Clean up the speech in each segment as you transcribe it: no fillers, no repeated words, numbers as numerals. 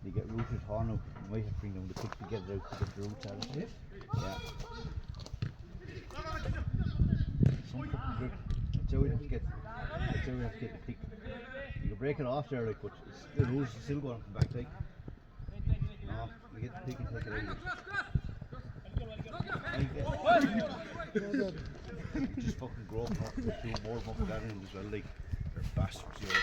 They get rooted horn up, you might have to bring them to pick together out to get the roots out of it. Yeah. Some good. That's how we have to get the pick. You can break it off there, like, but the roots are still going to come back, like. No, we get the pick and take it out. Just fucking grow up and do more fucking gathering as well, like. They're bastards, you know.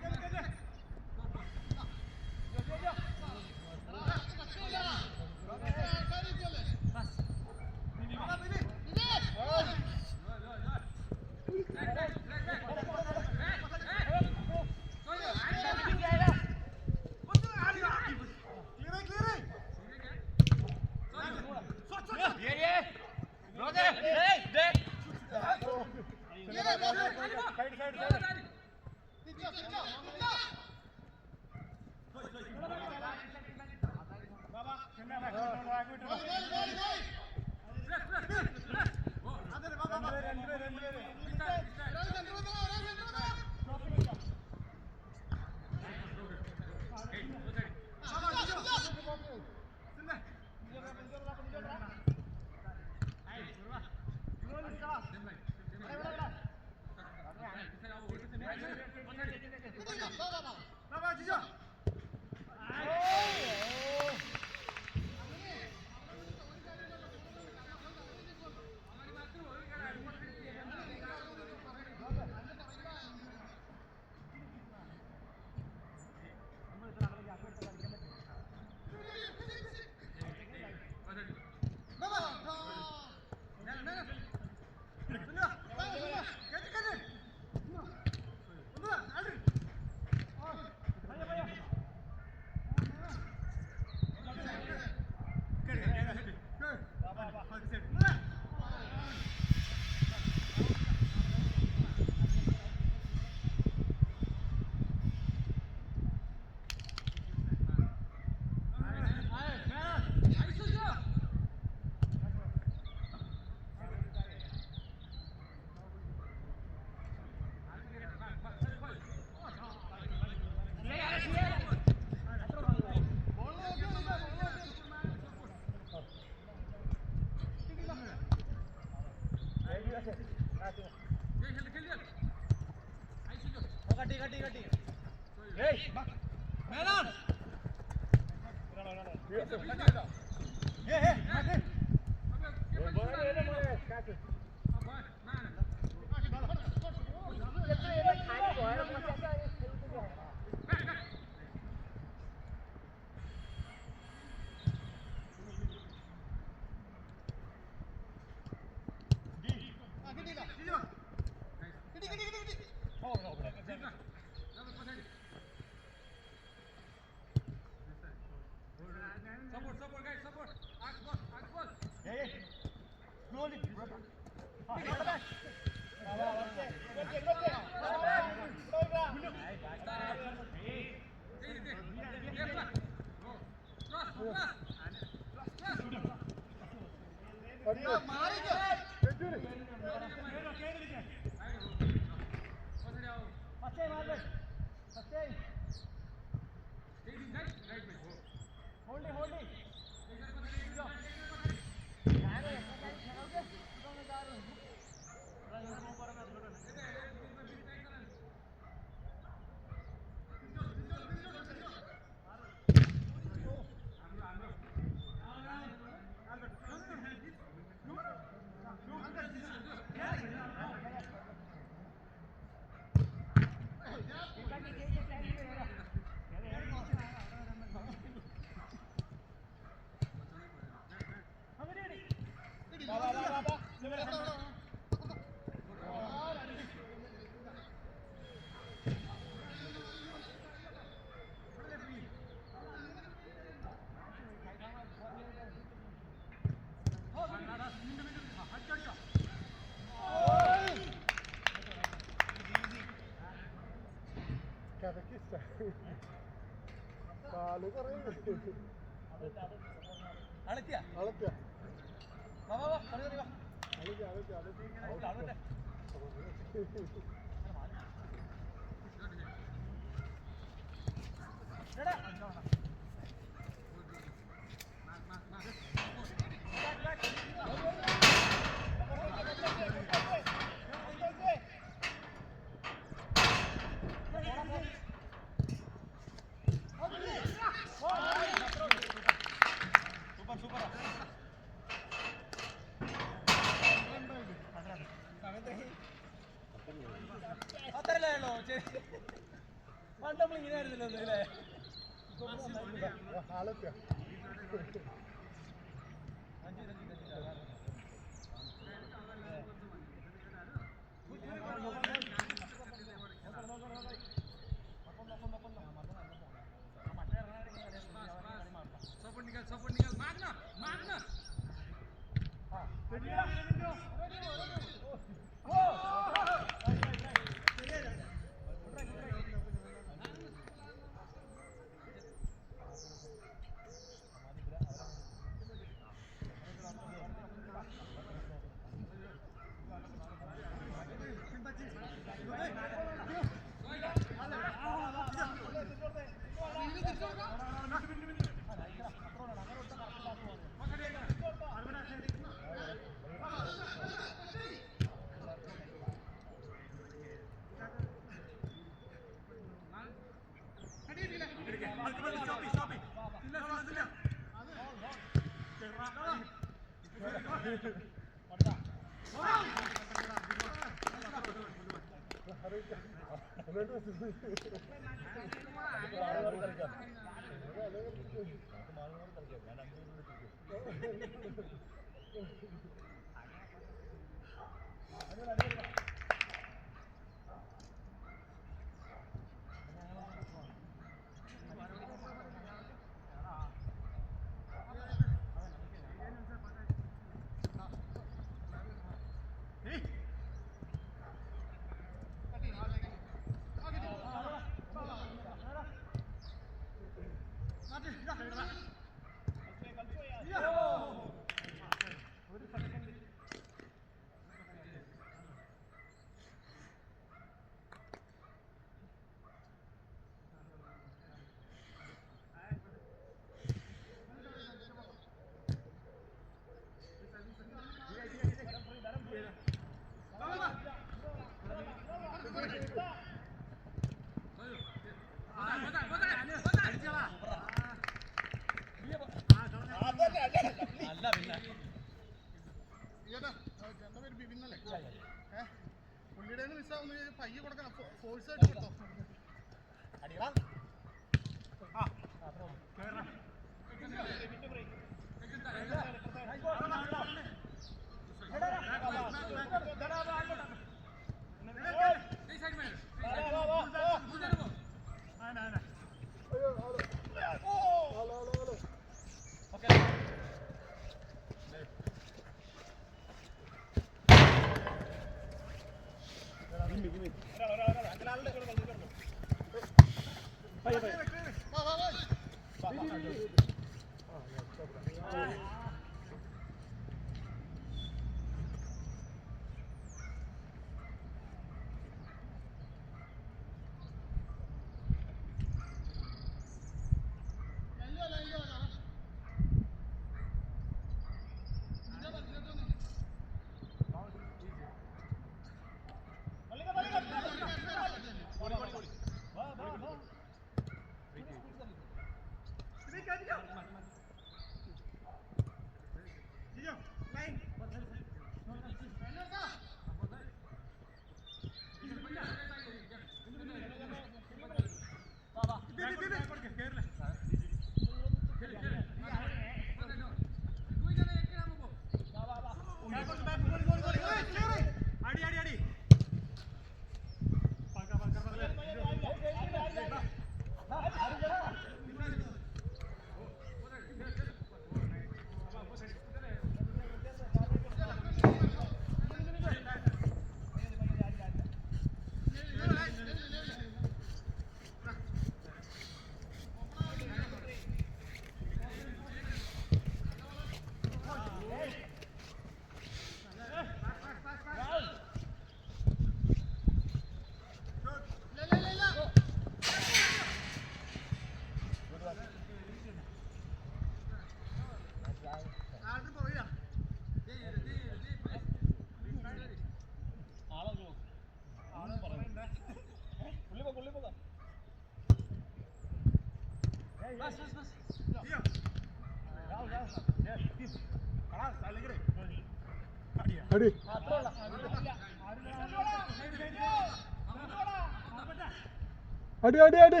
അടി അടി അടി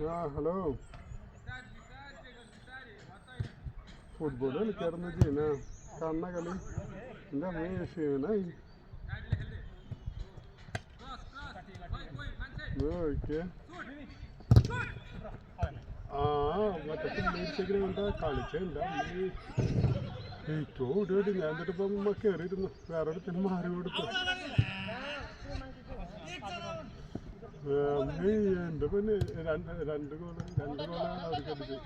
ആ hello football കളിക്കാറുണ്ട് ജീന കാണുന്ന കളി എൻ്റെ അമ്മ ക്ഷീണായി okay ആ മറ്റേ പിള്ളേർക്കെങ്കിലും കളിച്ചില്ല ഏറ്റവും ഓടി ഞാൻ എന്നിട്ടിപ്പം കയറിയിരുന്നു വേറെ അടുത്തിന് മാറി കൊടുത്തു എൻ്റെ പിന്നെ രണ്ട് ഗോള് അവർക്ക് അടിച്ചു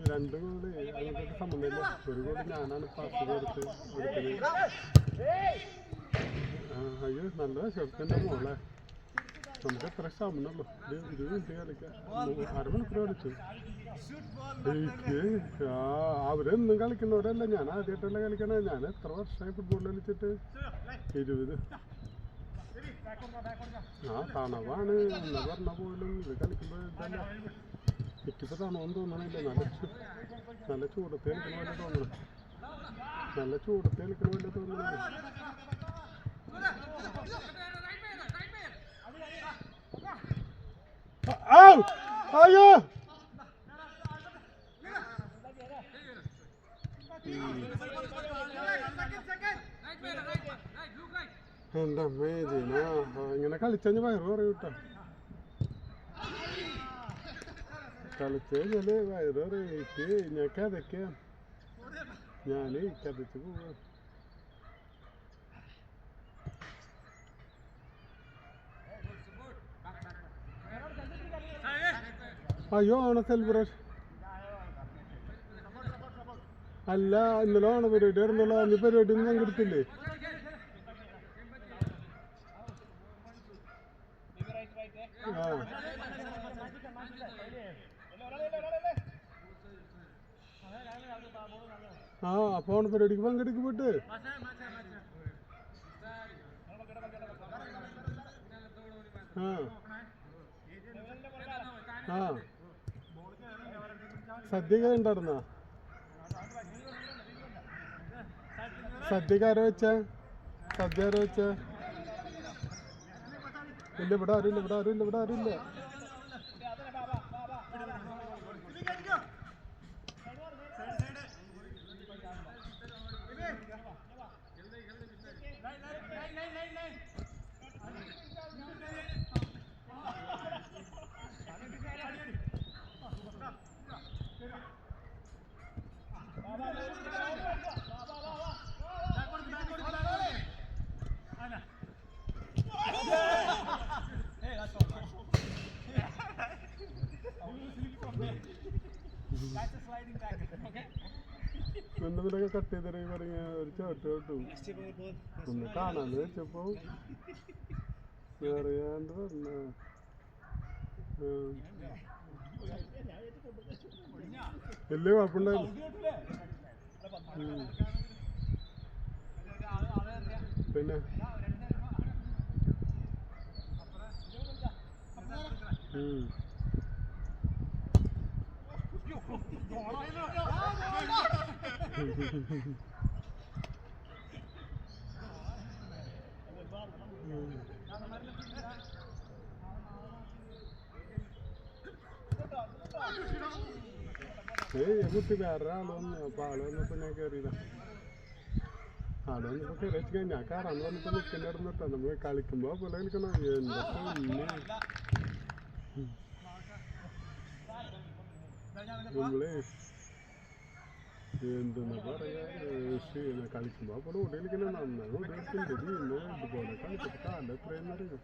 2 ഗോള് അങ്ങോട്ടൊക്കെ സംബന്ധമില്ല 1 ഗോള് ഞാനാണ് പാസ് കൊടുത്തത് അയ്യോ നല്ല ഷർട്ടിൻ്റെ മോളെ നമുക്ക് എത്ര ക്ഷമനുള്ളൂ 20 മിനിറ്റ് കളിക്കാം 1/2 മണിക്കൂർ കളിച്ചു എനിക്ക് അവരൊന്നും കളിക്കുന്നവരല്ല ഞാൻ ആദ്യമായിട്ടല്ല കളിക്കണേ ഞാൻ എത്ര വർഷമായി ഫുട്ബോൾ കളിച്ചിട്ട് 20 ആ തണവാണ് എന്ന് പറഞ്ഞ പോലും ഇത് കളിക്കുമ്പോൾ ഇതല്ല എനിക്കിപ്പോൾ തണവെന്ന് തോന്നണില്ല നല്ല ചൂടത്ത് കളിക്കണ പോലെ തോന്നണം നല്ല ചൂടത്ത് കളിക്കണ പോലെ തോന്നണേ അയ്യോ എൻ്റെ അമ്മേ ജീന ഇങ്ങനെ കളിച്ചാൽ വയറ് പറയും കേട്ടോ കളിച്ചാൽ വയറ് പറയും ഞാൻ കഥയ്ക്ക ഞാൻ കഥച്ച് പോവാ അയ്യോ ഓണ സെലിബ്രേഷൻ അല്ല ഇന്നലെ ഓണ പരിപാടി ആയിരുന്നല്ലോ അന്ന് പരിപാടി ഒന്നും പങ്കെടുത്തില്ലേ ആ അപ്പൊ ഓണ പരിപാടിക്ക് പങ്കെടുക്കപ്പെട്ട് ആ സദ്യയൊക്കെ ഉണ്ടായിരുന്ന സദ്യക്ക് ആരോ വെച്ച സദ്യ ആരോ വെച്ച ഇല്ല ഇവിടെ ആരുമില്ല എന്തെങ്കിലുമൊക്കെ കട്ട് ചെയ്തിറങ്ങി പറഞ്ഞ ഒരു ചോട്ടും ഒന്ന് കാണാന്ന് വെച്ചപ്പോ അറിയാണ്ട് പറഞ്ഞ വലിയ കുഴപ്പമുണ്ടായിരുന്നു പിന്നെ കുട്ടി വേറെ ആളൊന്നും അപ്പൊ ആള് വന്നപ്പോ ഞാൻ കയറിയതാ ആള് വന്നപ്പോ കയറി വെച്ച് ഞാൻ കയറാന്ന് പറഞ്ഞപ്പോ നിൽക്കണ്ടായിരുന്നു കേട്ടോ നമ്മള് കളിക്കുമ്പോ പോലെ കളിക്കണം എന്താ നമ്മള് എന്തെന്ന് പറയാ ക്ഷീണ കളിക്കുമ്പോ അപ്പോൾ ഓടി കളിക്കണ നന്നായി ഓടി കളിക്കുന്നുണ്ട് പിന്നെ ഇതുപോലെ കളിച്ചിട്ട് കാലം എത്രയെന്ന് അറിയാം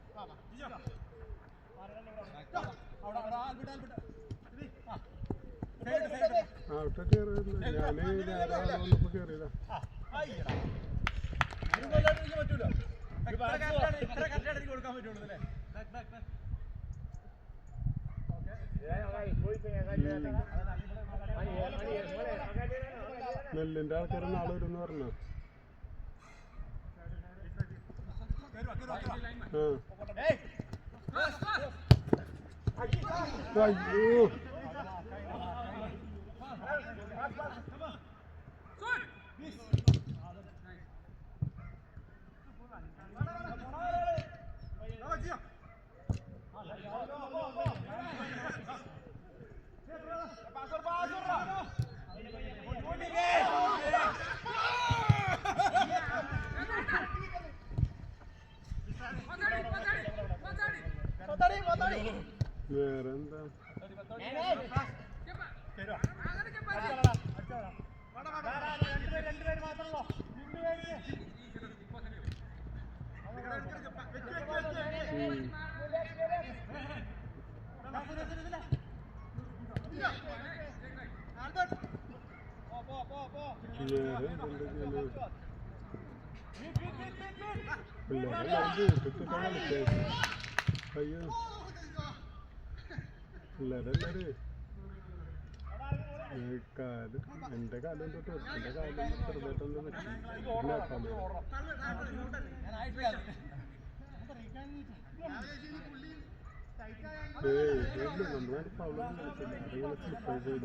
അവിടെ കയറിയില്ല ഞാന് വേറെ ആളെ വന്നപ്പോ കയറിയതാ നെല്ലിന്റെ ആൾക്കാർ നാളെ വരും പറഞ്ഞു അയ്യോ വേറെന്താ പിള്ളേരെല്ലാം കൂട്ടിട്ടിട്ട് കളിച്ചേ അയ്യോ പിള്ളേരെല്ലാരും കാല് എൻ്റെ കാലം തൊട്ട് എൻ്റെ കാലം ചെറുതായിട്ടൊന്ന് വെച്ചു നമ്മളാണ് പൗളം കളിച്ചില്ല അതിങ്ങനെ സ്ലിപ്പ് ചെയ്ത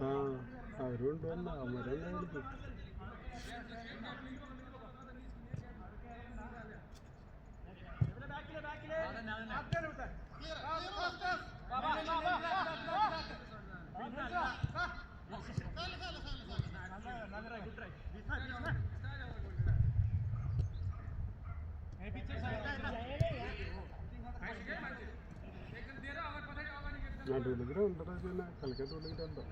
ആ അവരും കൊണ്ടുവന്ന അവരെന്നെ കളിക്കും നടുവിൽ ഗ്രൗണ്ടറാ തന്നെ കളിക്കാൻ തുടങ്ങിയിട്ടുണ്ടോ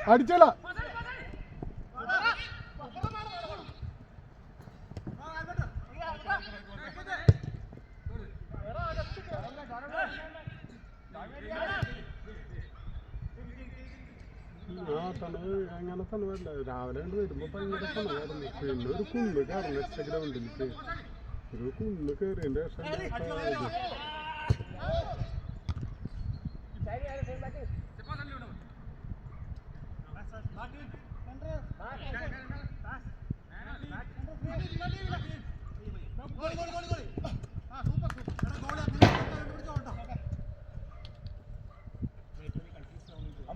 അടിച്ചല്ല ആ തണവ് അങ്ങനെ തണവല്ല രാവിലെ കണ്ട് വരുമ്പോ ഭയങ്കര തണവായിരുന്നു പിന്നെ ഒരു കുന്ന് കയറുന്ന എക്സ്ട്രാ ഗ്രൗണ്ടിലേക്ക് ഒരു കുന്ന് കയറിയതിന്റെ ശേഷം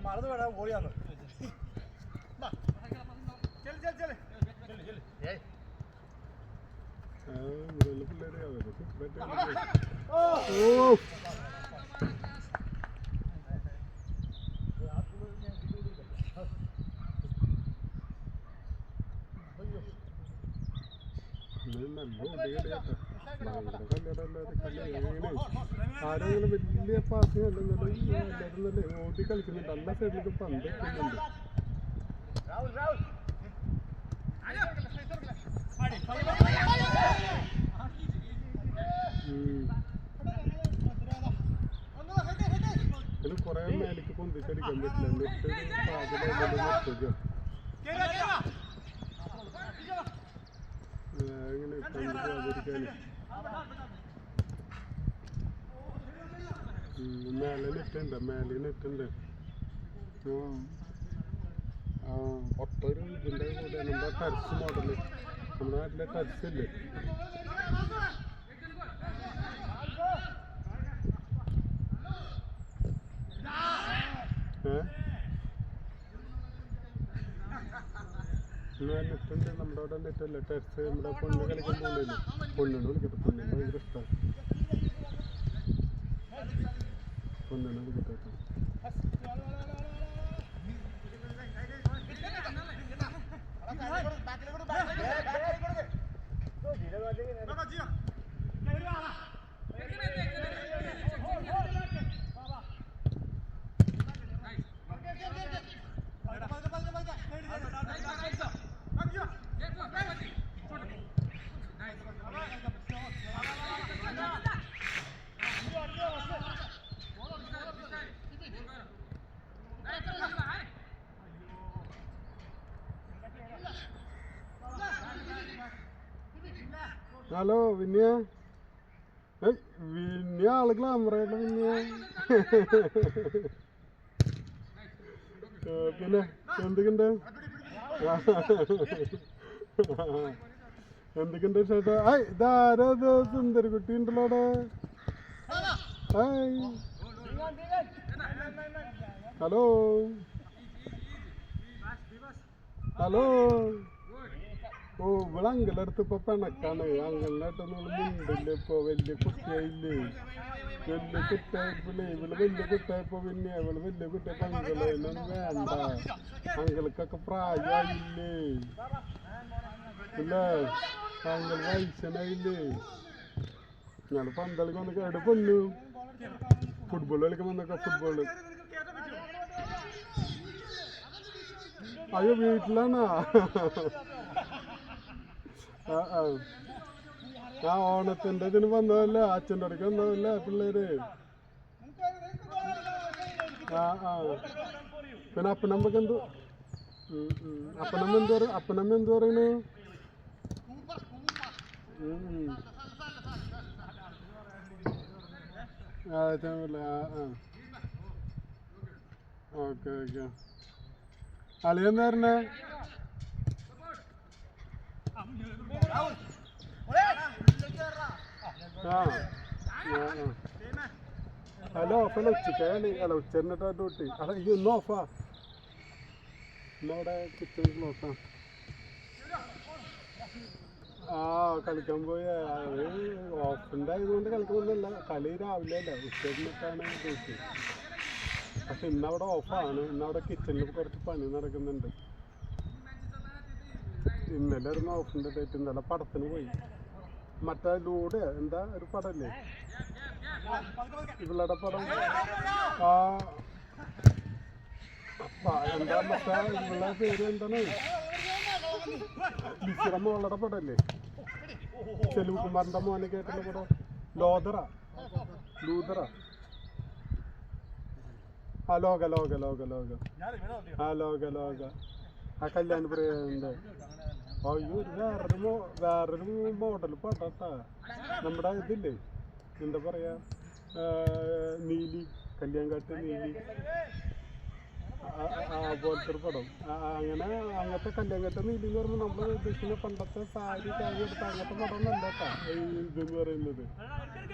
മറന്നു വേടാ ഓടിയാന്ന് പിള്ളേരെ അവരൊക്കെ നല്ല ഓടിയടിയാട്ടെ ഭയങ്കര കല്യാണം ആരെങ്കിലും വലിയ പാസിങ് അല്ലെന്നല്ല എല്ലാവരും നല്ല ഓടി കളിക്കുന്നുണ്ട് എല്ലാ സൈഡിലേക്കും പന്ത് എത്തുന്നുണ്ട് ഇതിന് കുറെ മേലേക്ക് പൊന്തിച്ചടിക്കാൻ പറ്റില്ല എന്നിട്ട് പാതിലേക്ക് ഇങ്ങനെ പന്ത് പോകാതിരിക്കാൻ മേലെ നെറ്റുണ്ട് മേലെ നെറ്റുണ്ട് ഒട്ടൊരു ഇതിൻ്റെ കൂടെ നമ്മുടെ ടർച്ച് മോഡല് നമ്മുടെ നാട്ടിലെ ടർച്ച് ഇല്ലേ നെറ്റുണ്ട് നമ്മുടെ അവിടെ നെറ്റല്ലേ ടെസ്റ്റ് നമ്മുടെ പൊണ്ണ് കളിക്കാൻ പോകുന്നില്ല പൊണ്ണിനെ വിളിക്കട്ടെ പൊണ്ണിന് ഭയങ്കര ഇഷ്ടമാണ് പൊണ്ണിനെ വിളിക്കട്ടെ ഹലോ വിന്യ വിന്യ ആള് ഗ്ലാമറായിട്ട് വിന്യ പിന്നെ എന്തൊക്കെയുണ്ട് എന്തൊക്കെയുണ്ട് ചേട്ടാ ഹായ് ഇതാരത് സുന്ദരി കുട്ടി ഉണ്ടല്ലോ അവിടെ ഹായ് ഹലോ ഹലോ ഓ ഇവിടെ അങ്കിളുടെ അടുത്ത് ഇപ്പൊ പിണക്കാണ് അങ്കിളിന്റെ അടുത്തൊന്നും മിണ്ടില്ല ഇപ്പൊ വലിയ കുട്ടിയായില്ലേ വലിയ കുട്ടിയായപ്പോഴേ ഇവള് വലിയ കുട്ടിയായപ്പോ പിന്നെ ഇവള് വലിയ കുട്ടിയപ്പോ അങ്കിള് എന്നൊന്നും വേണ്ട അങ്കിൾക്കൊക്കെ പ്രായമായില്ലേ ഇല്ലേ അങ്കിൾ വയസ്സനായില്ലേ ഞങ്ങള് പന്തളിക്ക് വന്ന് കേട് പൊന്നു ഫുട്ബോൾ കളിക്കാൻ വന്നൊക്കെ ഫുട്ബോള് അയ്യോ വീട്ടിലാണോ ആ ഓണത്തിന്റെ ഇതിന് വന്നതല്ല അച്ഛൻ്റെ അടുക്ക് വന്നതല്ല പിള്ളേര് പിന്നെ അപ്പനമ്മക്ക് എന്ത് അപ്പനമ്മ എന്ത് പറയുന്നു ഓക്കെ ഓക്കെ അളിയെന്ന് പറഞ്ഞേ ഹലോ ഓഫല്ല ഉച്ചക്കാണ് അല്ല ഉച്ചരിട്ടാ ഡ്യൂട്ടി അല്ല ഈ ഒന്ന് ഓഫാ ഇന്നവിടെ കിച്ചൺ ക്ലോസാ ആ കളിക്കാൻ പോയ ഓഫിൻ്റെ ആയതുകൊണ്ട് കളിക്കുന്നൊന്നുമല്ല കളി രാവിലെ അല്ല ഉച്ചരിട്ടാണ് ഡ്യൂട്ടി പക്ഷെ ഇന്നവിടെ ഓഫാണ് ഇന്നവിടെ കിച്ചണിൽ കുറച്ച് പണി നടക്കുന്നുണ്ട് ഇന്നലെ ആയിരുന്നു ഓഫിൻ്റെ ഡേറ്റ് ഇന്നലെ പടത്തിന് പോയി മറ്റേ ലൂടെ എന്താ ഒരു പടല്ലേ ഇവളുടെ പടം ആ എന്താ മറ്റേ ഇവളുടെ പേര് എന്താണ് ലിസിറ മോളുടെ പടല്ലേ സെൽവകുമാറിന്റെ മോനെ കേട്ടുള്ള പടം ലൂതറ ആ ലോക ആ ലോക ആ കല്യാണപ്രിയന്റെ അയ്യോ വേറൊരു മോഡൽ പട്ടാ നമ്മുടെ ഇതില്ലേ എന്താ പറയാ നീലി കല്യാൺകാട്ട് നീലി പോലത്തെ ഒരു പടം അങ്ങനെ അങ്ങനത്തെ കല്യാൺകാട്ട് നീലി എന്ന് പറയുമ്പോൾ നമ്മൾ ഉദ്ദേശിക്കുന്ന പണ്ടത്തെ സാരി എടുത്ത അങ്ങനത്തെ പടം ഒന്നല്ല കേട്ടാ ഇതെന്ന് പറയുന്നത്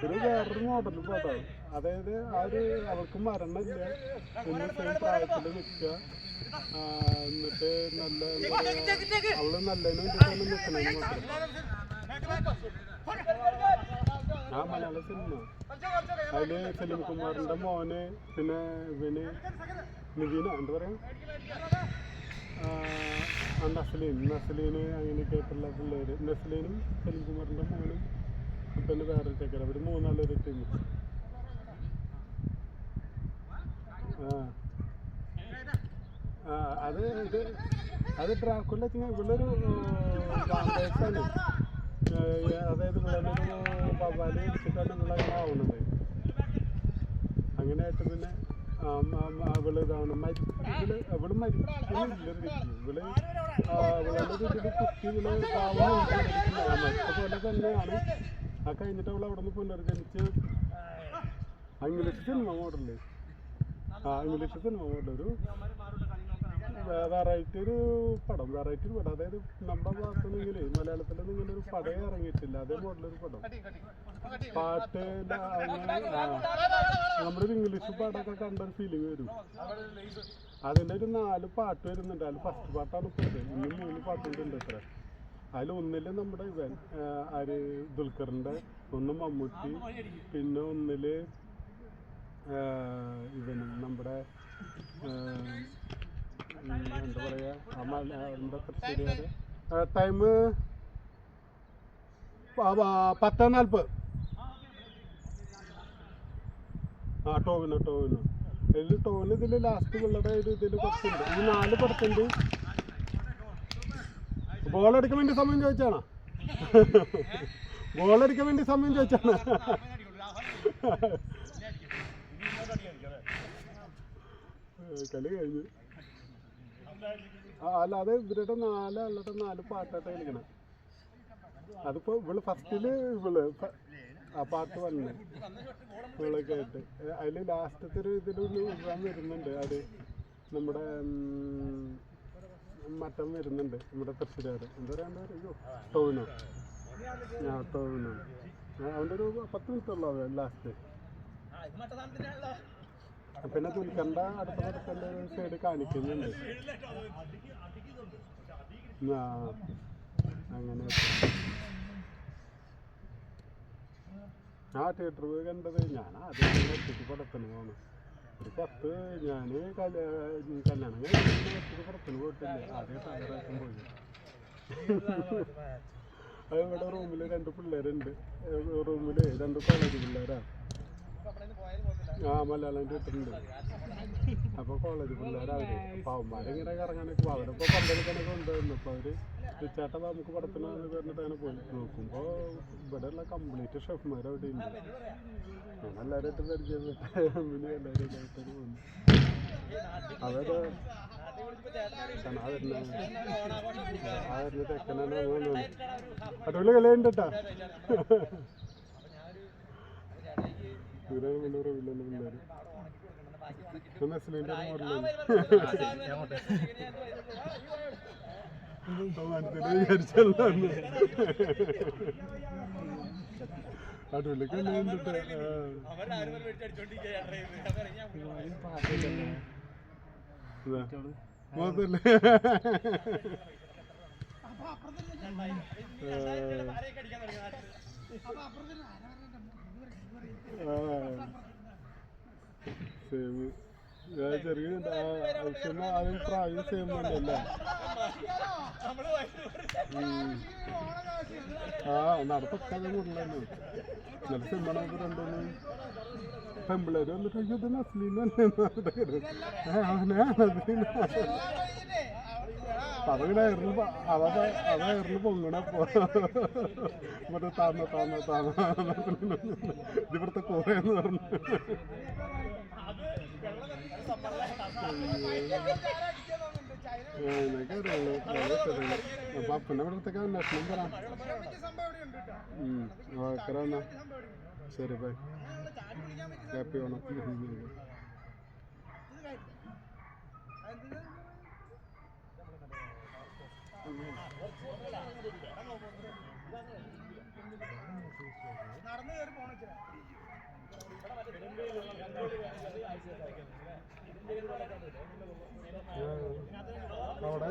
ഒരു വേറൊരു മോഡൽ പടം അതായത് ആ ഒരു അവൾക്ക് മരണമില്ല എന്ന് സെയിം പ്രായത്തിൽ നിൽക്കുക എന്നിട്ട് നല്ല അവള് നല്ലതിന് വേണ്ടിയിട്ടാണ് നിൽക്കണത് ആ മലയാള സിനിമ അതില് സെലിംകുമാറിന്റെ മോന് പിന്നെ ഇവന് നിവീന എന്താ പറയാ നസ്ലീന് അങ്ങനെയൊക്കെ ആയിട്ടുള്ള പിള്ളേര് നസ്ലീനും സെലിംകുമാറിന്റെ മോനും പിന്നെ വേറെ ചെക്കര അവര് മൂന്നാളൊരു ടീം അത് ഡ്രാക്കുല ഇവളൊരു വാമ്പേഴ്സാണ് അതായത് ഇവളൊരു വവ്വാല് പിടിച്ചിട്ടാണ് ഇവളങ്ങനെ ആവുന്നത് അങ്ങനെയായിട്ട് പിന്നെ അവള് ഇതാണ് അവള് മരിക്കുന്നില്ല ഇവള് ഇതിൽ കുത്തി ഇവള് പോലെ തന്നെയാണ് ആ കഴിഞ്ഞിട്ട് അവൾ അവിടെ നിന്ന് പുനർജനിച്ച് English cinema model English cinema model ഒരു വെറൈറ്റി ഒരു പടം അതായത് നമ്മുടെ ഭാഗത്തുനിന്ന് ഇങ്ങനെ മലയാളത്തിലൊന്നും ഇങ്ങനെ ഒരു പടം ഇറങ്ങിയിട്ടില്ല അതേ മോഡലൊരു പടം പാട്ട് നമ്മളൊരു ഇംഗ്ലീഷ് പാട്ടൊക്കെ കണ്ടൊരു ഫീലിംഗ് വരും അതിൻ്റെ ഒരു 4 പാട്ട് വരുന്നുണ്ട്. അതിൽ ഫസ്റ്റ് പാട്ടാണ് ഇപ്പോൾ ഇത്. ഇനി 3 പാട്ടുണ്ട് ഇത്ര. അതിലൊന്നിൽ നമ്മുടെ ഇവൻ ആര് ദുൽഖറിൻ്റെ, ഒന്ന് മമ്മൂട്ടി, പിന്നെ ഒന്നിൽ ഇവനും നമ്മുടെ എന്താ പറയുക എന്താ ശരിയാണ് ടൈം 10:40. ടോവിനോ ടോവിന് ഇതിൽ ലാസ്റ്റ് പിള്ളേരുടെ ഒരു ഇതിൽ കുറച്ചുണ്ട്. ഈ 4 പടത്തുണ്ട്. ഗോളടിക്കാൻ വേണ്ടി സമയം ചോദിച്ചാണോ? ഗോളടിക്കാൻ വേണ്ടി സമയം ചോദിച്ചാണ്. കളി കഴിഞ്ഞു. അല്ലാതെ ഇവരുടെ 4 ആളുടെ 4 പാട്ടായിട്ട് കളിക്കണം. അതിപ്പോ ഇവള് ഫസ്റ്റില് ആ പാട്ട് വന്ന് ഇവളൊക്കെ ആയിട്ട് അതിൽ ലാസ്റ്റത്തെ ഒരു ഇതിലൊന്ന് ഇടാൻ വരുന്നുണ്ട്. അത് നമ്മുടെ മറ്റം വരുന്നുണ്ട്, നമ്മുടെ തൃശ്ശൂരുകാർ എന്താ പറയാ അയ്യോ ടോവിനോ അവൻ്റെ ഒരു 10 മിനിറ്റുള്ളൂ ലാസ്റ്റ്. പിന്നെ തുൽക്കണ്ട അടുത്ത പടത്തിൻ്റെ ഒരു സൈഡ് കാണിക്കുന്നുണ്ട്. അങ്ങനെ തിയേറ്റർ പോയി കണ്ടത് ഞാൻ ആദ്യം ഒറ്റയ്ക്ക് പടത്തിന് പോകണം. ഒരു 10 ഞാൻ കല്യാണം കഴിഞ്ഞ ഒറ്റയ്ക്ക് പടത്തിന് പോയിട്ടില്ല. ആദ്യം തകരാക്കാൻ പോയി. അത് ഇവിടെ റൂമിൽ 2 പിള്ളേരുണ്ട്. റൂമിൽ 2 കോളേജ് പിള്ളേരാണ്. മലയാളം തിയേറ്ററുണ്ട്. അപ്പോൾ കോളേജ് പിള്ളേരവര് അപ്പോൾ അവന്മാരിങ്ങനെ കറങ്ങാനൊക്കെ അവരിപ്പോൾ പന്തളിക്കാനൊക്കെ കൊണ്ടുവന്നു. അപ്പോൾ അവർ ചേട്ടാ നമുക്ക് പടത്തിനാന്ന് പറഞ്ഞിട്ട് അങ്ങനെ പോയി നോക്കുമ്പോൾ ഇവിടെയുള്ള കംപ്ലീറ്റ് ഷെഫ്മാർ അവിടെ ഉണ്ട്. ഞാൻ എല്ലാവരുമായിട്ട് പരിചയപ്പെട്ട് എല്ലാവരുമായിട്ട് പോകുന്നു. അവര് തെക്കനാണ് അടിപൊളി കളിയുണ്ട് കേട്ടാ. പിള്ളേർ നെസ്ലിൻ്റെ മോഡലാണ് വിചാരിച്ചല്ലാന്ന്. അടിപൊളി കളിയുണ്ട്. മോതല്ലേ സെയിം ചെറിയ ആദ്യം പ്രായം സെയിം ഉണ്ടല്ലേ. നടത്തൊക്കെ കൂടുതലാണ്. നല്ല സിനിമകളൊക്കെ 2-3 പെമ്പിള്ളേര് വന്നിട്ട് അയ്യോ ഇത് നസ്ലീനല്ലേ അതങ്ങനെ അതായിരുന്നു പൊങ്ങണപ്പോ മറ്റേ താന്ന ഇതിവിടുത്തെ കോറയെന്ന് പറഞ്ഞു. എന്നൊക്കെ അറിയുള്ളൂ. അപ്പൊ അപ്പൻ്റെ ഇവിടത്തേക്ക് അന്വേഷണം തരാം. ഓക്കെന്നാ ശരി ബൈ. ഹാപ്പി ഓണം. അവിടെ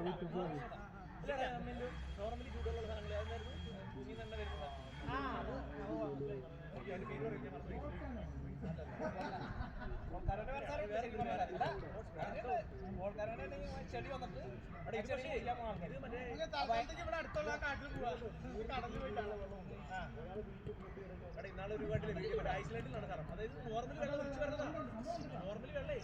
വിറ്റ് പോയി. ചെടി വന്നിട്ട് ഇവിടെ അടുത്തുള്ള കാട്ടിൽ പോവാ കടന്നു പോയിട്ടാണ്. അവിടെ ഇന്നാളെ ഒരു കാട്ടിൽ ഐസ്ലാൻഡിൽ നടക്കാം. അതായത് നോർമലി വെള്ളം ഒഴിച്ചു വരുന്നതാണ്. നോർമലി വെള്ളേ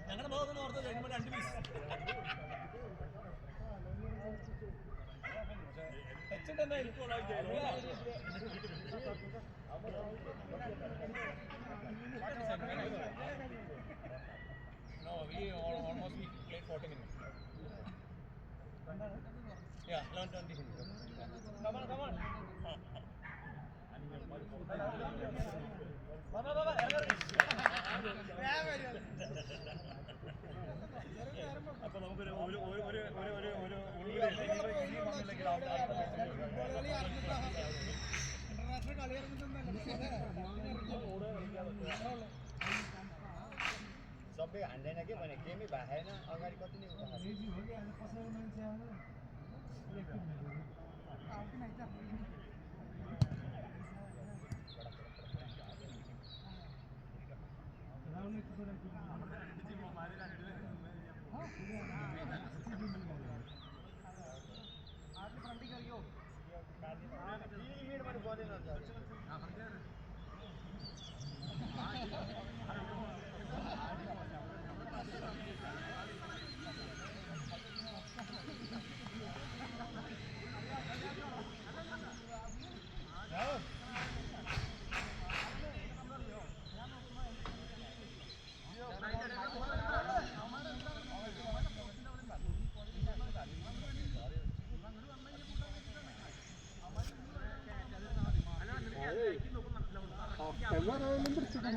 ഞങ്ങളുടെ ഭാഗത്ത് ഓർത്ത് കഴിയുമ്പോൾ 2 പീസ് തന്നെ No, we almost played 40 minutes. Yeah, 11:20. Come on. അപ്പോൾ നമുക്കൊരു सबै हान्दैन के भने गेमै भएन अगाडि कति नै ക്യാമറയെല്ലാം പിടിച്ചിട്ട്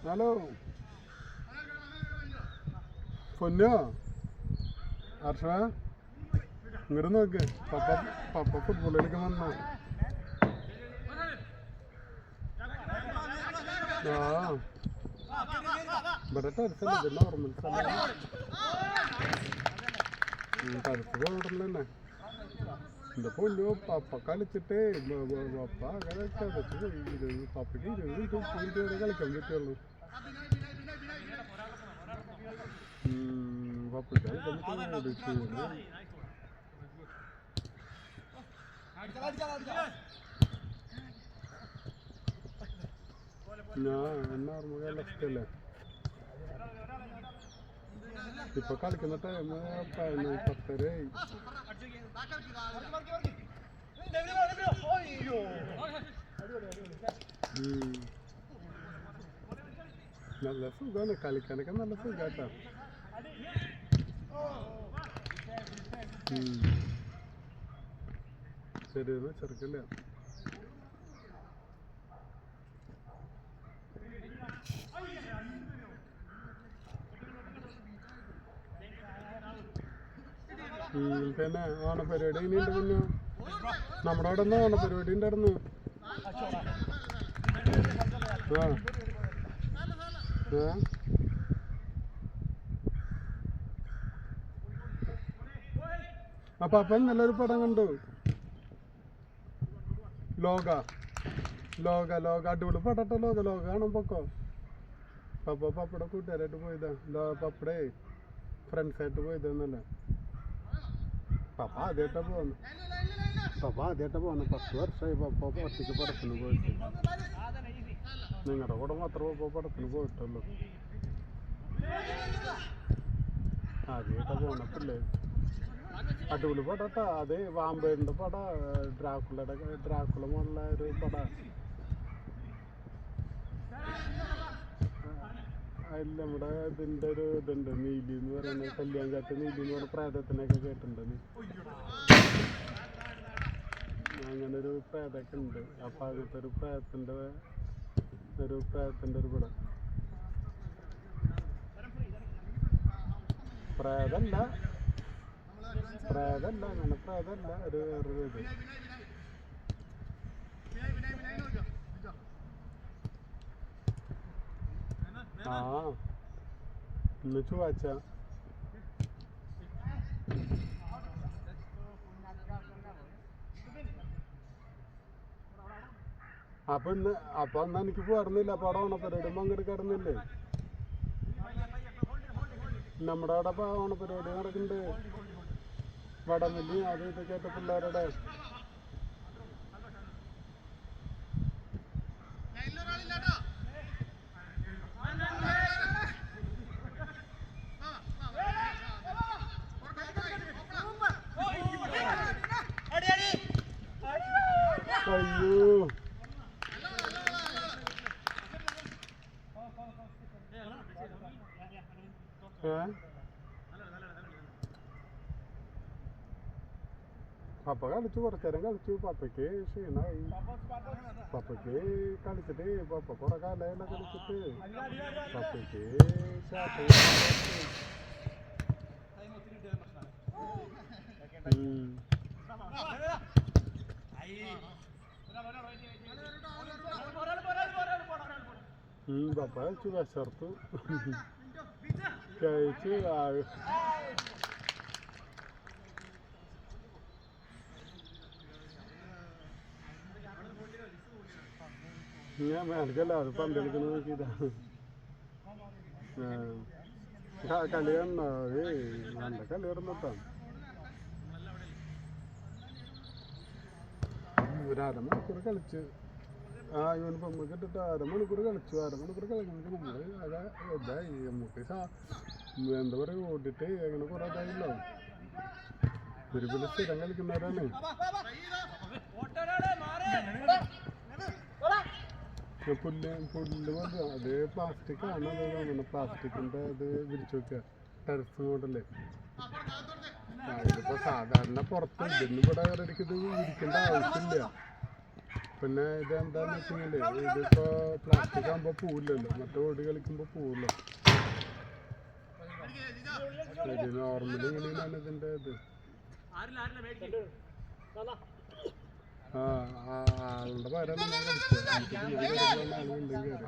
ഹലോ പൊന്നോ ഹർഷ ഇങ്ങോട്ട് നോക്ക് പപ്പ ഫുട്ബോൾ കളിക്കാൻ വന്ന ഇവിടെ ടെറസല്ലേ നോർമൽ സ്ഥലം ടെറസ് പോകണ്ടല്ലേ എൻ്റെ പൊന്നോ പപ്പ കളിച്ചിട്ടേ പപ്പ അങ്ങനെ പപ്പയ്ക്ക് 20 മിനിറ്റ് വരെ കളിക്കാൻ പറ്റുള്ളൂ പപ്പയ്ക്ക് കളിക്കാൻ പറ്റുള്ളൂ ഞാൻ നോർമൽ ലെഫ്റ്റല്ലേ ഇപ്പൊ കളിക്കുന്ന ടൈം 10:30 നല്ല സുഖമാണ് കളിക്കാനൊക്കെ നല്ല സുഖാട്ടാ ശരിയെന്ന് ചെറുക്കല്ലേ പിന്നെ ഓണപ്പരിപാടി ഇനിയുണ്ട് പിന്നെ നമ്മുടെ അവിടെ നിന്ന് ഓണപ്പരിപാടി ഉണ്ടായിരുന്നു അപ്പൊ അപ്പം നല്ലൊരു പടം കണ്ടു ലോക അടിപൊളി പടട്ടോ ലോക കാണാൻ പൊക്കോ പപ്പയുടെ കൂട്ടുകാരായിട്ട് പോയതാ പപ്പടെ ഫ്രണ്ട്സായിട്ട് പോയതെന്നല്ലേ പപ്പ ആദ്യമായിട്ടാ പോകുന്നു 10 വർഷമായി പപ്പ ഒറ്റയ്ക്ക് പടത്തിന് പോയിട്ട് നിങ്ങളുടെ കൂടെ മാത്രമേ പപ്പ പടത്തിന് പോയിട്ടുള്ളൂ ആദ്യമായിട്ടാ പോകുന്നപ്പല്ലേ അടിപൊളി പടട്ടാ അതെ വാമ്പേറിൻ്റെ പട ഡ്രാക്കുള മുതലുള്ള ഒരു പട അതിൽ നമ്മുടെ ഇതിൻ്റെ ഒരു ഇതുണ്ട്, നീലി എന്ന് പറയുന്നത്, കല്യാൺകാട്ട് നീലി എന്ന് പറയുന്ന പ്രേതത്തിനെയൊക്കെ കേട്ടിട്ടുണ്ട് നീ? അങ്ങനെ ഒരു പ്രേതമൊക്കെ ഉണ്ട്. അപ്പം അങ്ങനത്തെ ഒരു പ്രേതത്തിൻ്റെ ഒരു പടം. പ്രേതല്ല അങ്ങനെ പ്രേതല്ല, ഒരു വേറൊരു ഇത്. ആ ഇന്ന് ചൊവ്വാഴ്ച. അപ്പൊ എന്നാ എനിക്ക് പോയിരുന്നില്ല. അപ്പൊ അവിടെ ഓണപ്പരിപാടി പങ്കെടുക്കാറുന്നില്ലേ? നമ്മുടെ അവിടെ ഓണപ്പരിപാടി നടക്കുന്നുണ്ട്. വടംവലി അത് ഇതൊക്കെ ആയിട്ട് പിള്ളേരുടെ. അയ്യോ പപ്പ കളിച്ചു, കുറച്ചേരം കളിച്ചു. പപ്പയ്ക്ക് ക്ഷീണമായി. പപ്പയ്ക്ക് കളിച്ചിട്ട് പപ്പ കുറെ കാലമായില്ല കളിച്ചിട്ട്. പപ്പയ്ക്ക് പപ്പ കളിച്ചു, വിശർത്തു കഴിച്ച്. ഞാൻ മേടിക്കല്ല, അത് പന്തളിക്കുന്നത് നോക്കിയതാണ്. കളി കണ്ടോ? നല്ല കളി കിടന്നിട്ടാ. ഒരു അരമണിക്കൂർ കളിച്ച് യൂണിഫോം ഒക്കെ ഇട്ടിട്ട് അരമണിക്കൂർ കളിച്ചു. അരമണിക്കൂർ കളിക്കുമ്പോൾ നമ്മള് ഇതായി. നമുക്ക് എന്താ പറയുക, ഓടിട്ട് അങ്ങനെ കുറെ ഇതായില്ലോ. ഒരു പിന്നെ സ്ഥിരം കളിക്കുന്നവരാണ്. പുല്ല് പോലെ അത് പ്ലാസ്റ്റിക് ആണ്. അത് തോന്നുന്നു പ്ലാസ്റ്റിക്കിൻ്റെ അത് വിരിച്ചു വെക്കുക, ടെറസ് മോഡല്. ഇതിപ്പോൾ സാധാരണ പുറത്ത് ഇതിന് ഇവിടെ ഇത് വിരിക്കേണ്ട ആവശ്യമില്ല. പിന്നെ ഇതെന്താന്ന് വെച്ചെങ്കില് ഇതിപ്പോ പ്ലാസ്റ്റിക് ആകുമ്പോൾ പോവില്ലല്ലോ, മറ്റേ ഓടി കളിക്കുമ്പോൾ പോവില്ലോ. ഇത് നോർമലി ഇങ്ങനെയാണ് ഇതിൻ്റെ ഇത്. ആളുടെ പകരം ഞാൻ കളിച്ചത്. ആളുണ്ടെങ്കിൽ കയറി.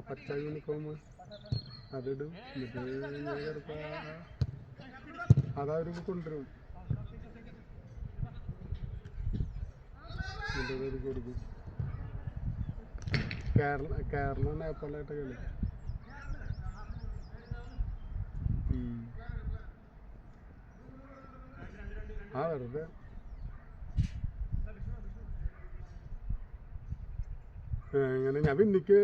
പച്ച യൂണിഫോം അതിടും. എന്നിട്ട് ഞാൻ ചിലപ്പോൾ അതവർക്ക് കൊണ്ടുവരും. എന്നിട്ട് കൊടുക്കും. കേരളം നേപ്പാളായിട്ട് കളി. വെറുതെ ഇങ്ങനെ ഞാൻ പിന്നിക്ക്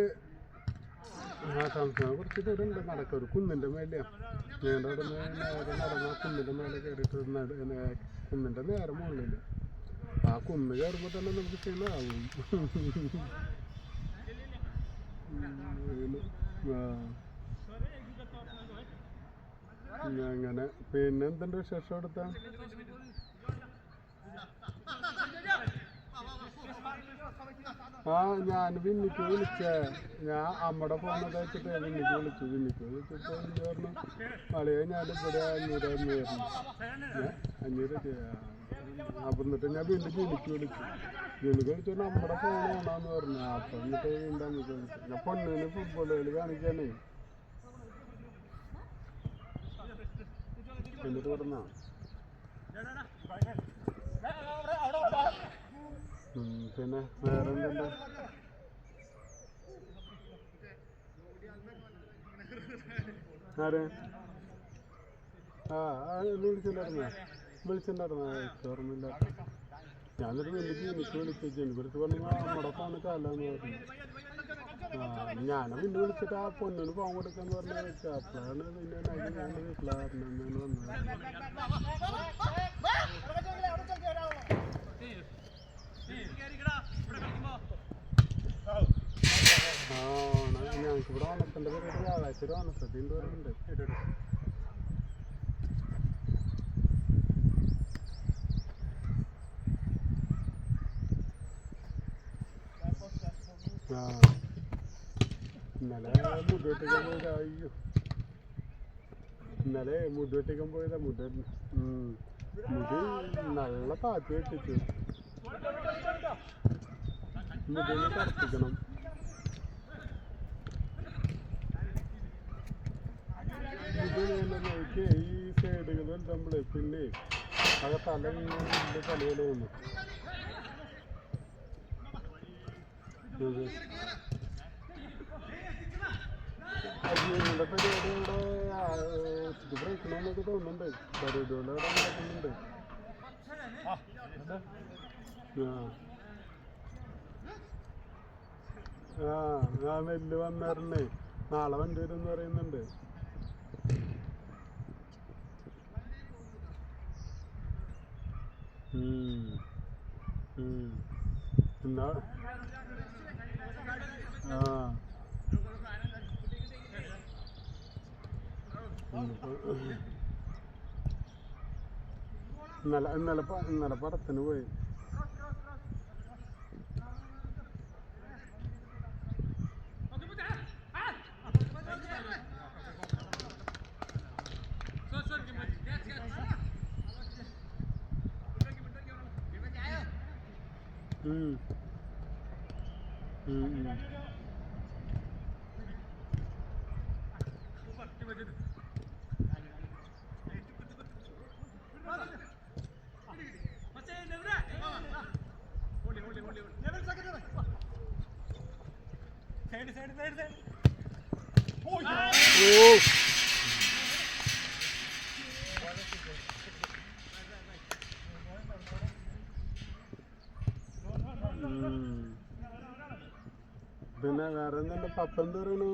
സംസ്ഥാനം കുറച്ച് ദൂരം ഉണ്ട് നടക്കുക. ഒരു കുന്നിൻ്റെ മേലെയാണ്. ഞങ്ങളുടെ അവിടെ നിന്ന് നേരെ നടന്ന കുന്നിൻ്റെ മേലെ കയറിയിട്ട് കുന്നിൻ്റെ നേരെ മുകളിൽ. ആ കുന്ന് കയറുമ്പോൾ തന്നെ നമുക്ക് ക്ഷീണമാവും. അങ്ങനെ പിന്നെ എന്തുണ്ട് വിശേഷം എടുത്ത? ഞാൻ വിന്നിക്ക് വിളിച്ചേ. ഞാൻ അമ്മയുടെ ഫോണിൽ വെച്ചിട്ട് വിന്നിക്ക് വിളിച്ചു. വിളിച്ചപ്പോൾ എനിക്ക് പറഞ്ഞു കളിയെ ഞാനിവിടെ 500 അപ്പം എന്നിട്ട് ഞാൻ വീണ്ടും വിളിച്ചു. വിളിച്ചോണ്ട് നമ്മുടെ ഫോൺ വേണമെന്ന് പറഞ്ഞു. അപ്പം എന്നിട്ട് വീണ്ടും വിളിച്ചു. ഞാൻ പൊന്നിന് ഫുട്ബോൾ കളി കാണിക്കാനേ. എന്നിട്ട് പറഞ്ഞാ പിന്നെ വേറെ എന്തുണ്ട്? ആരെ വിളിച്ചിട്ടുണ്ടായിരുന്ന ഓർമ്മയില്ല. ഞാനൊരു എനിക്ക് വിളിച്ചു. എനിക്കൊരു പറഞ്ഞു നമ്മുടെ ഫോണ് കാലാന്ന് പറഞ്ഞു. ഞാനും പിന്നെ വിളിച്ചിട്ട് ആ പൊന്നിന് ഫോൺ കൊടുക്കാന്ന് പറഞ്ഞ വെച്ചാൽ അപ്പോഴാണ് പിന്നെ ഞാൻ വീട്ടിലായിരുന്നു വന്നത്. ഞങ്ങൾക്ക് ഇവിടെ ഓണത്തിൻ്റെ പരിപാടി വ്യാഴാഴ്ച ഒരു ഓണസദ്യ ഉണ്ട് പറയുന്നുണ്ട്. ആ ഇന്നലെ മുടി വെട്ടിക്കാൻ പോയതാ. അയ്യോ ഇന്നലെ മുടി വെട്ടിക്കാൻ പോയതാ. മുടി നല്ല കാറ്റ് വെട്ടിച്ചു. മുടിയിൽ കറുപ്പിക്കണം. മുടി ഈ സൈഡുകൾ വലുതാകുമ്പോഴേ പിന്നെ അത് തല വലിയ തലയില് വന്നു. അജിയുടെ പരിപാടി ഇവിടെ ബ്രേക്കണമെന്നൊക്കെ തോന്നുന്നുണ്ട്. പരിപാടികൾ ഇവിടെ നടക്കുന്നുണ്ട്. ആ നെല്ല് വന്നായിരുന്നേ. നാളെ വണ്ടി വരും എന്ന് പറയുന്നുണ്ട്. എന്നാ ഇന്നലെ പടത്തിന് പോയി. പിന്നെ വേറെ എന്തെങ്കിലും പപ്പ എന്ത് പറയണു?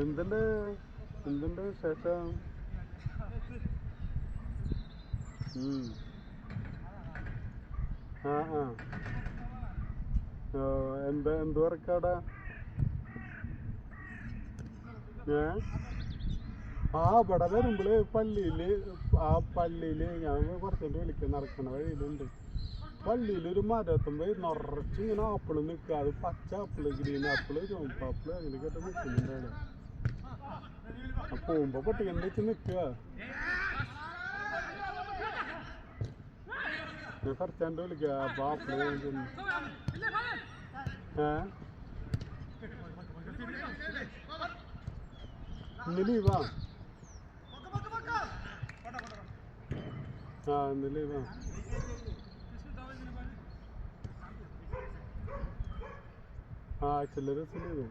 എന്തുണ്ട് വിശേഷം? എന്ത് വർക്കാടാ? ഇവിടെ വരുമ്പോള് പള്ളിയില് ഞാൻ കുറച്ചുകൊണ്ട് വിളിക്കാൻ നടക്കണ വഴിയിലുണ്ട്. പള്ളിയിലൊരു മരത്തുമ്പോ നിറച്ച് ഇങ്ങനെ ആപ്പിള് നിൽക്കുക. അത് പച്ച ആപ്പിള്, ഗ്രീൻ ആപ്പിള്, ചുവപ്പ് ആപ്പിള് അങ്ങനെയൊക്കെ നിൽക്കുന്നുണ്ടാണ്. പോകുമ്പോ പൊട്ടിക്കണ്ട വെച്ച് നിൽക്കുക. ഞാൻ കുറച്ചാണ്ട് വിളിക്കുക. അപ്പൊ ആപ്പിള് ഇന്ന് ലീവാ. ഇന്ന് ലീവാ. ചില ദിവസം ലീവ്.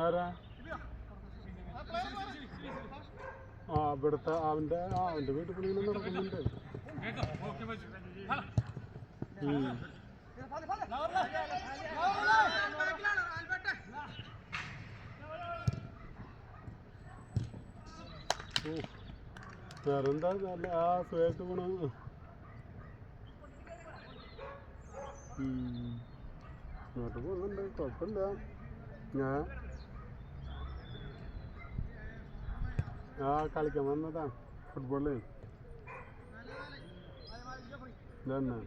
ആരാ? ഇവിടുത്തെ അവൻ്റെ വീട്ടിൽ കൂടി ഇങ്ങനെ നടക്കുന്നുണ്ട്. വേറെന്താ നല്ല സുഖമായിട്ട് പോണു. ഇങ്ങോട്ട് പോകുന്നുണ്ട്, കുഴപ്പമില്ല. കളിക്കാൻ വന്നതാ ഫുട്ബോള് തന്നെ.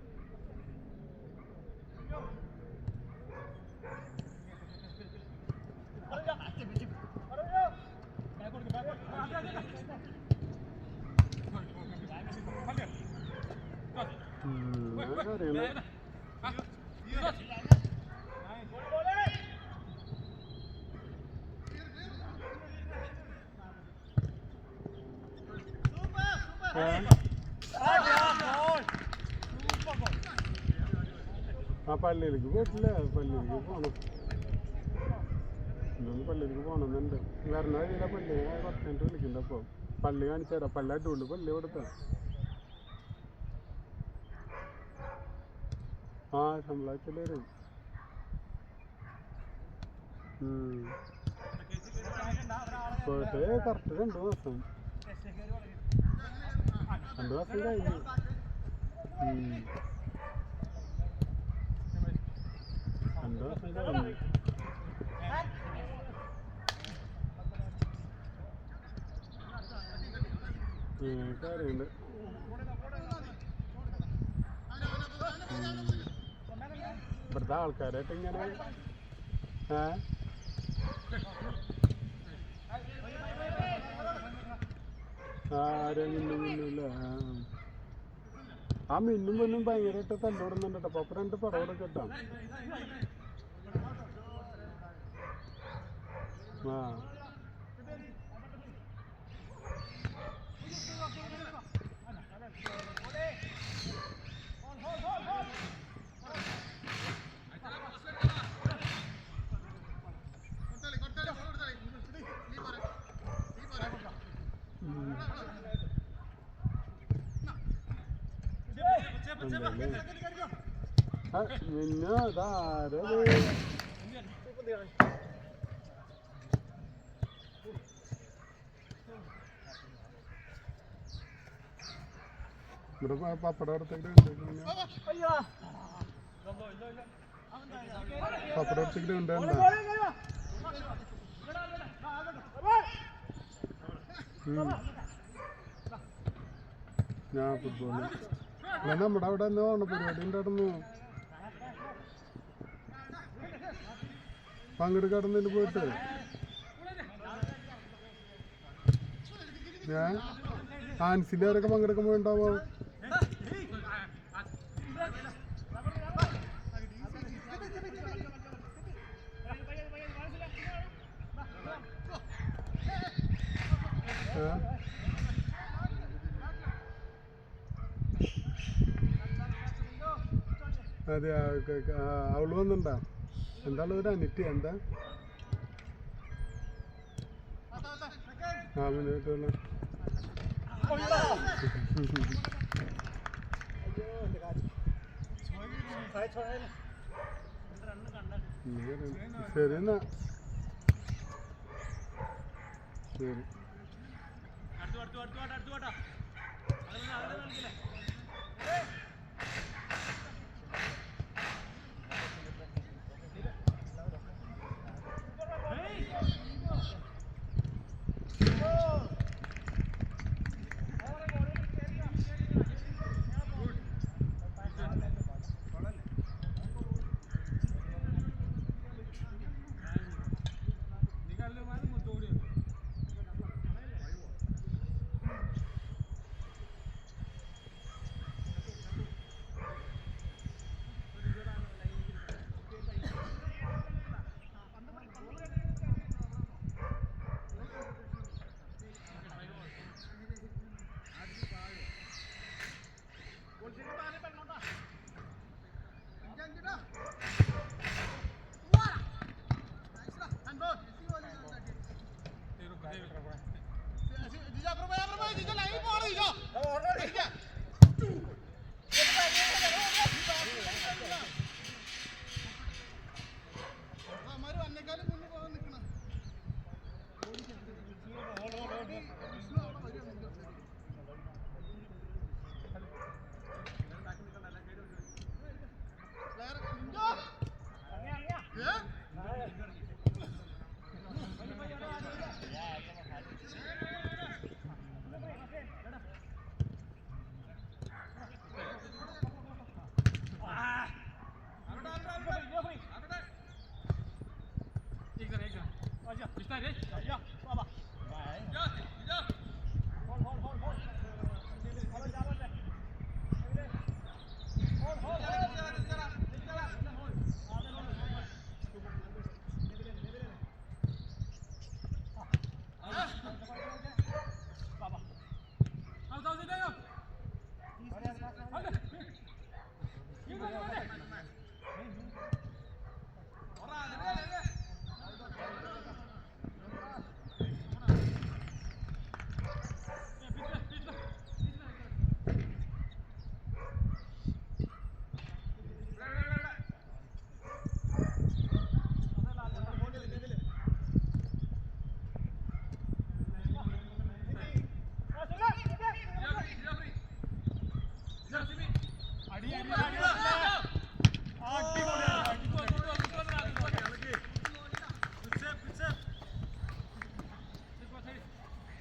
അറിയണ പള്ളിയിലേക്ക് പോയിട്ടില്ല. പള്ളിയിലേക്ക് പോകണം. ഇന്നൊന്ന് പള്ളിയിലേക്ക് പോകണമെന്നുണ്ട്. വരണ വഴിയില്ല. പള്ളി കുറച്ച് കഴിഞ്ഞിട്ട് വിളിക്കണ്ട. അപ്പോൾ പള്ളി കാണിച്ചു തരാം. പള്ളി അടിപൊളി പള്ളി ഇവിടുത്തെ. ആ ശമ്പളത്തിൽ വരും. പോയിട്ട് കറക്റ്റ് 2 മാസം കഴിഞ്ഞു. 2 മാസം കഴിഞ്ഞു. കാര്യമുണ്ട്. ഇവിടുത്തെ ആൾക്കാരായിട്ട് ഇങ്ങനെ ആരും മിന്നില്ല. ആ മിന്നും പൊന്നും ഭയങ്കരമായിട്ട് തല്ലോടുന്നുണ്ട് കേട്ടോ. അപ്പൊ 2 പടവൊക്കെ കിട്ടാം. ആ മിന്നു അതാരത് ഇവിടെ പപ്പടം എടുത്തേക്ക് പപ്പടം എടുത്തേക്ക് ഉണ്ടാ ഞാൻ ഫുട്ബോള് നമ്മുടെ അവിടെ എന്താ പരിപാടി ഉണ്ടായിരുന്നു. പങ്കെടുക്കാടുന്നതിന് പോയിട്ട് ഞാൻ ആൻസിലാരൊക്കെ പങ്കെടുക്കുമ്പോൾ ഉണ്ടാവോ? അതെ അവള് വന്നിട്ടുണ്ടാ? എന്താണ് ഒരു അനിറ്റ് എന്താ മുന്നോട്ടുള്ള ശരി എന്നാ ശരി.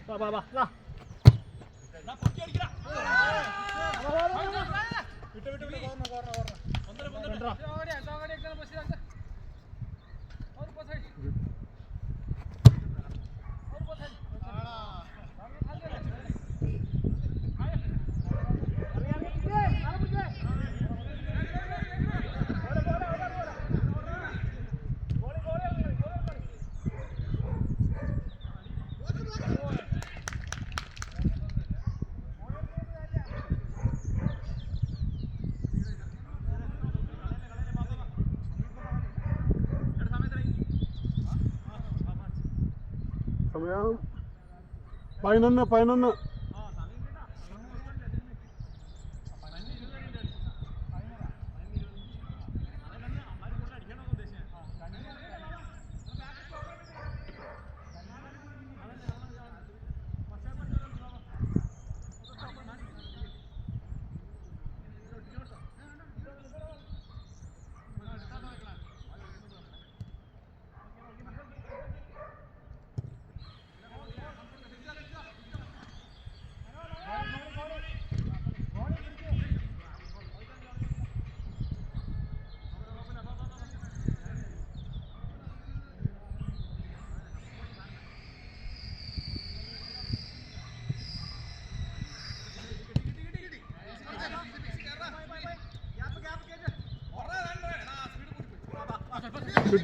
വാ വാ വാ വാ പൊക്കി അടിക്കടാ വിട്ട് വിട്ട് വിട്ട് കോർണർ കോർണർ കോർണർ ഒന്നര ഒന്നര ഓടിയാ ഓടിയാ എക്സാം പൊസിഷൻ ആണ് और പൊസിഷൻ और പൊസിഷൻ ആടാ സമയം 11.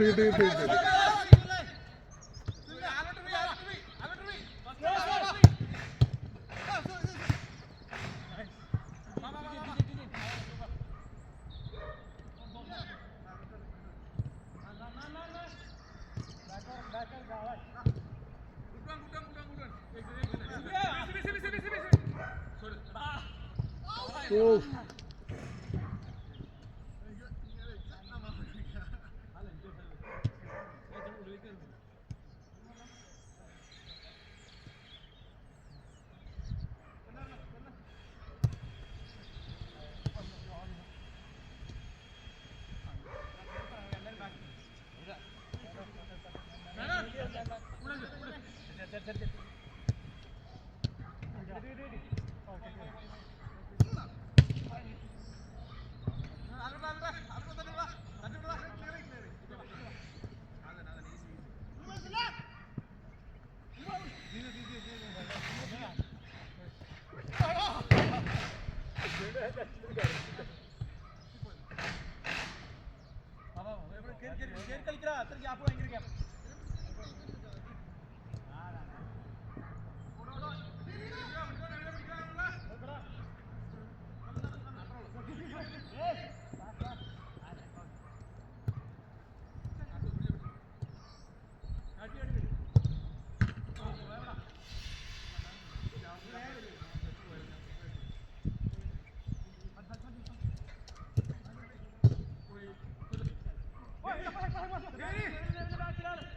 കിട്ടി ഓ കളിക്കടാ അത്ര ഗ്യാപ്പ് ഭയങ്കര ഗ്യാപ്പ് Ready?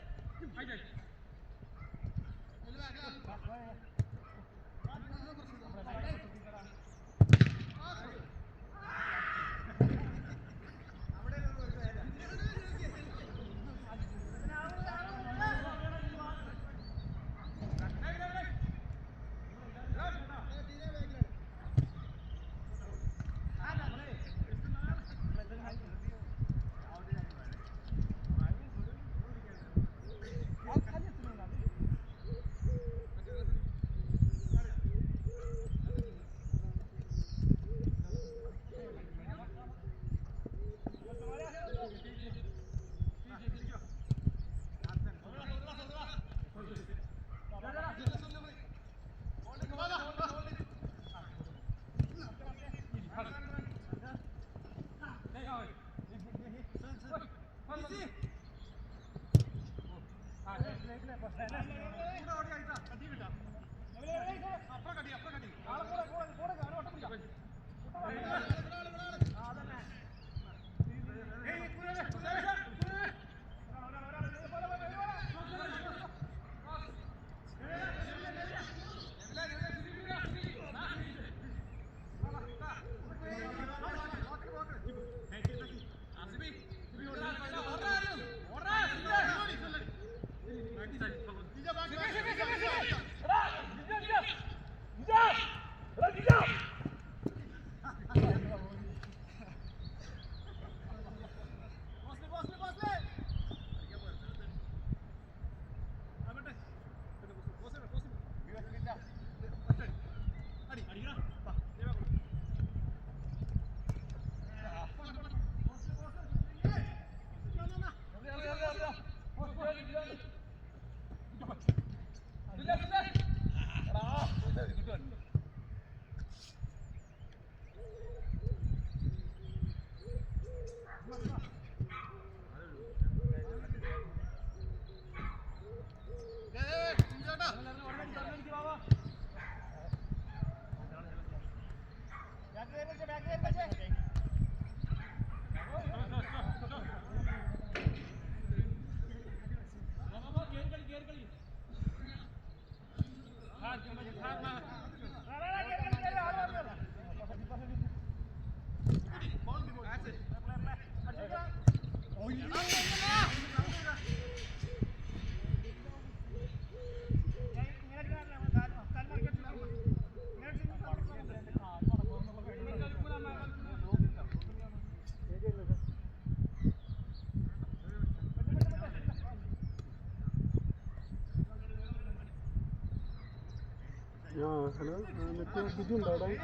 ഹലോ എന്നിട്ട് ബിജുണ്ടോ അവിടെ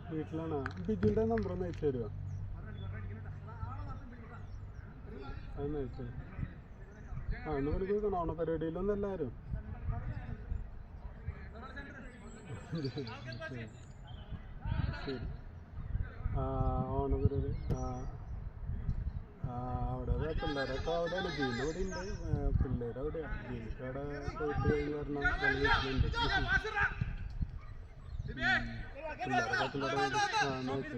വീട്ടിലാണോ ബിജുൻ്റെ നമ്പർ ഒന്ന് അയച്ചു തരുമോ അതൊന്ന് അയച്ചു ഒന്ന് പഠിക്കണം ഓണപരിപാടിയിലൊന്നും എല്ലാവരും ശരി ഓണപരിപാടി അവിടെ പിള്ളേരൊക്കെ അവിടെയാണ് ജീന ഇവിടെ ഉണ്ട് പിള്ളേരവിടെയാണ് ജീനിക്ക് അവിടെ പോയിട്ട് കഴിഞ്ഞ് പറഞ്ഞാൽ വീട്ടിലുണ്ട് പിള്ളേരൊക്കെ നോക്കി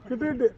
കിട്ടിയിട്ട്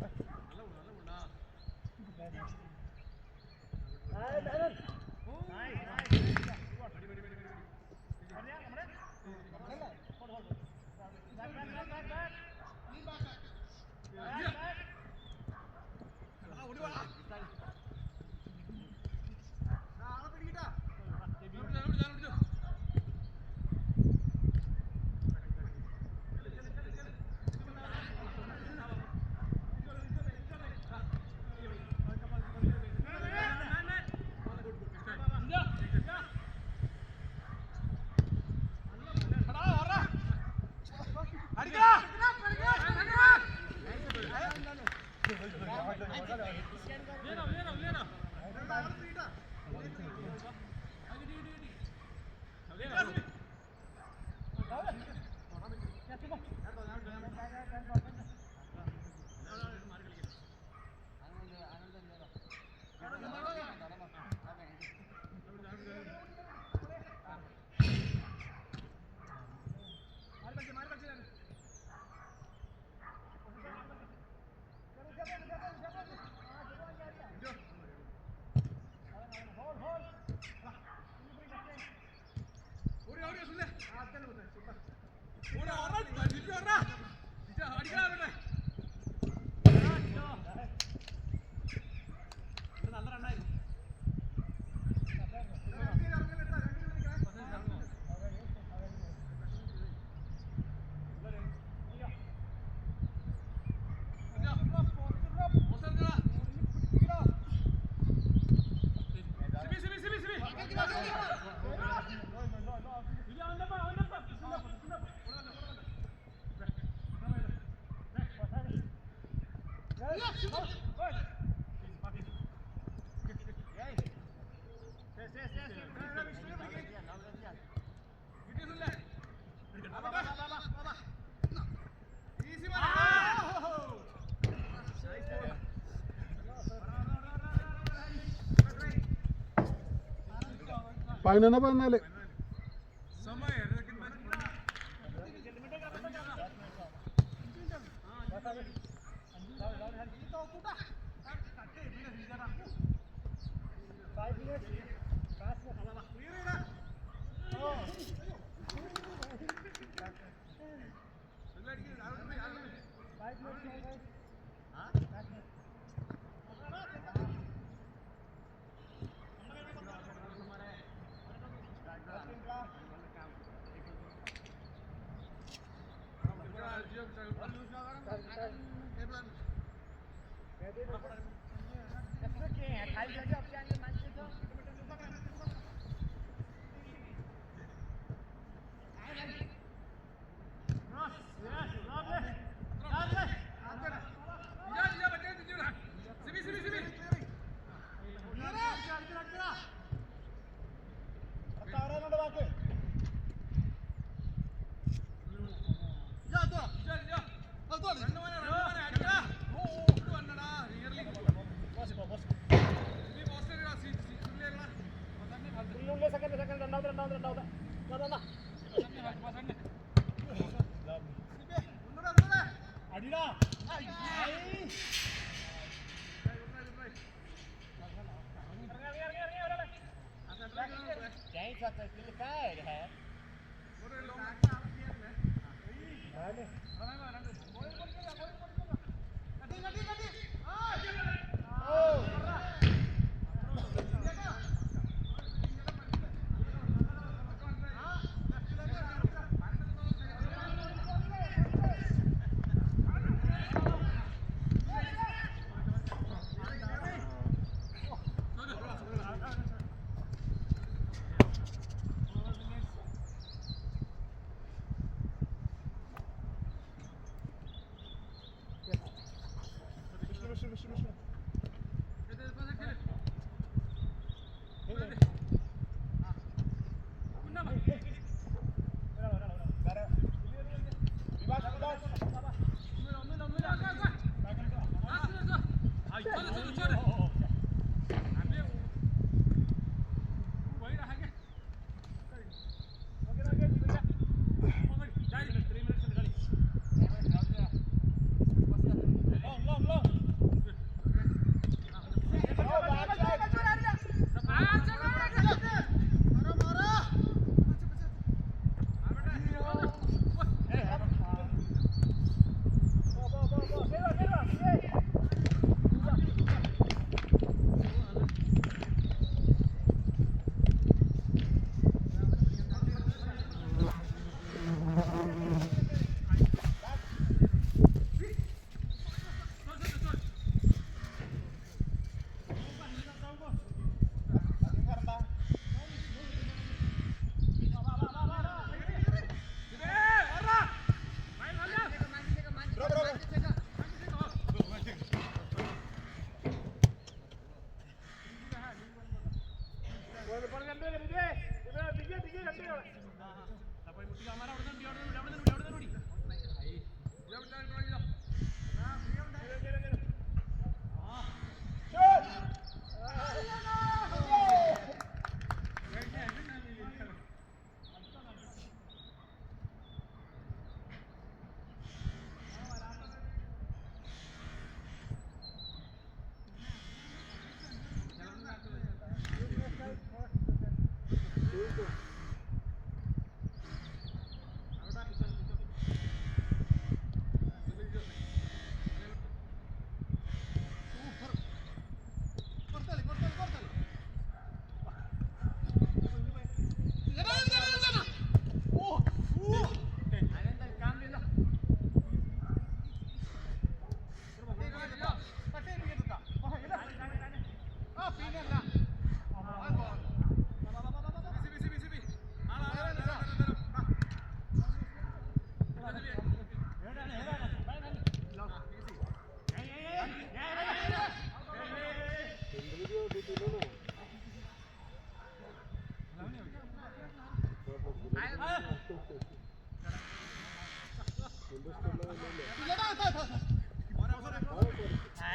പതിനൊന്ന് 14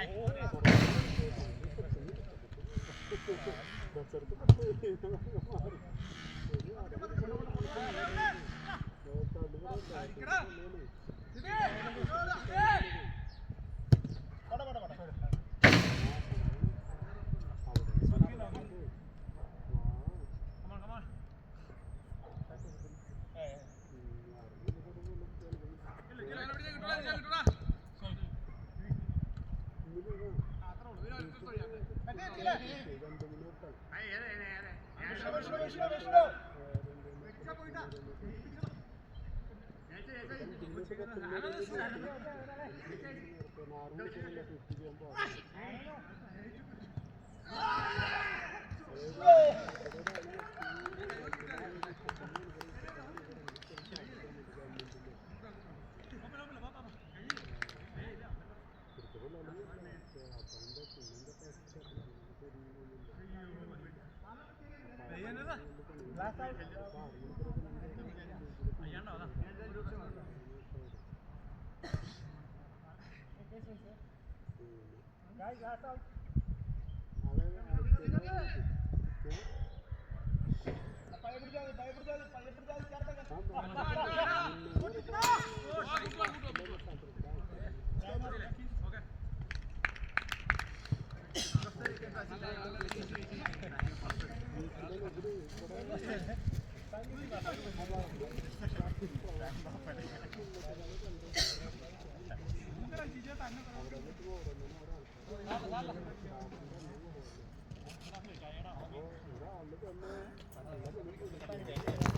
Thank you.